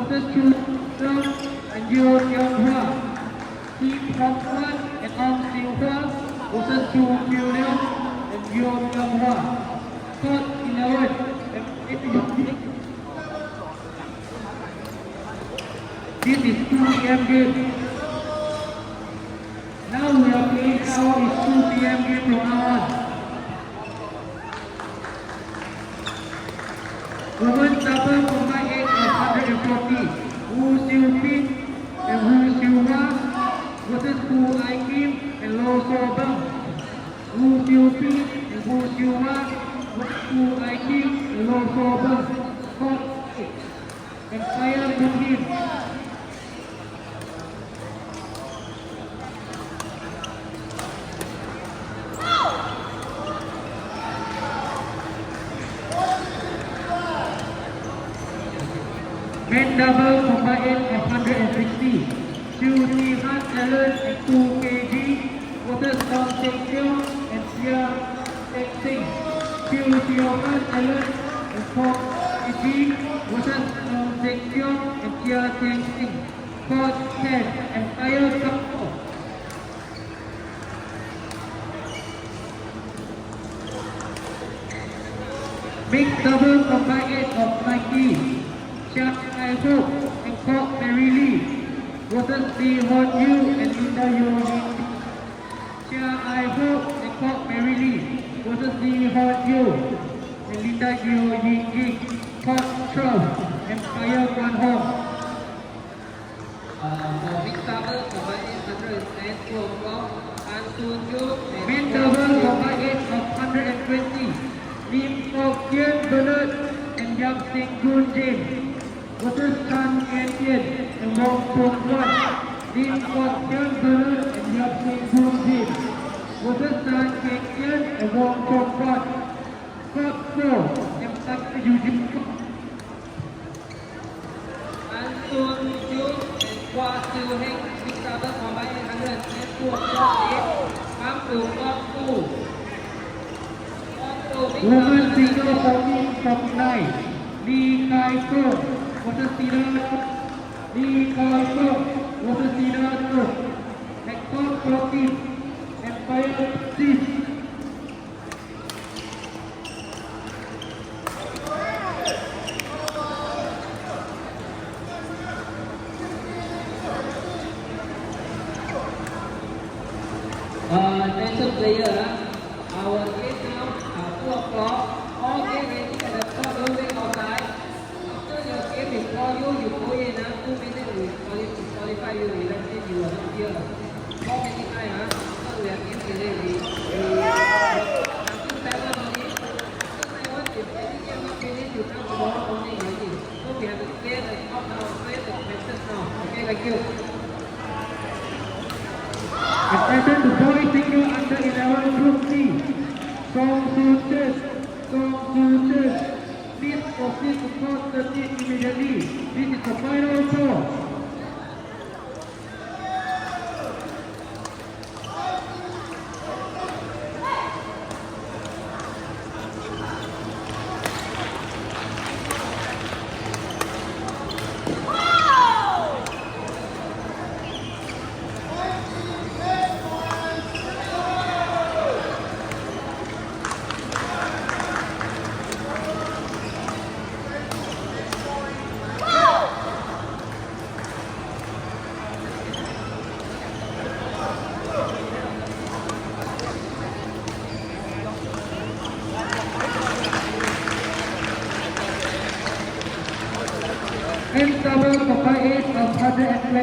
versus Chu Long and Yeo Young Hwa. Team Hong Kwan and Ong Siu Hwa versus Chu Kiu Leong and Yeo Young Hwa. Court 11 and this is 2 p.m. game. Now we are playing now is 2 p.m. game from now on. Women's double combined 8 of 140. Wu Siu Ping and Wu Siu Hwa versus Hu Ai Kim and Lo So Beng. Wu Siu Ping and Wu Siu Hwa versus Hu Ai Kim and Lo So Beng. Court 8. Empire Bukit. Men double combined 160. Chu Ti Han Allen and 2 kg versus Song Cheng Keong and Sia Tek Sing. Chu Tio Han Allen and 4 kg versus Song Cheng Keong and Sia Tek Sing. Court 10. Empire Couple. Mixed double combined 8 of 90. Chia Ai Hope and Kok Mary Lee versus Lee Hon Yu and Linda Yo Yin. Chia Ai Hope and Kok Mary Lee versus Lee Hon Yu and Linda Yo Yin. Court 12. Empire Guan Hong. Mixed double combined 110 to o'clock. An Soon Yu and Men double combined 8 of 120. Lim Kok Kien Bernard and Yap Sing Gun James versus Chan Yen Tien and Wong Pung Wan. Lim Kok Kien Bernard and Yap Sing Gun James versus Chan Yen Tien and Wong Pung Wan. Court 4. Tak Yujin. An Soon Yu and Hua Siu Heng. Mixed double combined 110 to o'clock. Pham Pu Kok Tu. Women single 14-49. Lee Kai Ko versus Tina Cho. Lee Kai Ko versus Tina Cho. At court 14. Empire 6. Attention player, our game now 2 o'clock. All game ready at the top, don't wait outside. After your game is for you, you go in 2 minutes we qualify you, we let you are not here. How many times after we are game today, we until 7 only. After 7, if any game not finished, you come tomorrow only ready. So we have to play the top now, play the matches now. Okay, thank you. Attention to boys single under 11 group C. Song Soo Chen. Please proceed to court 13 immediately. This is the final call. M double combined 8 of 120.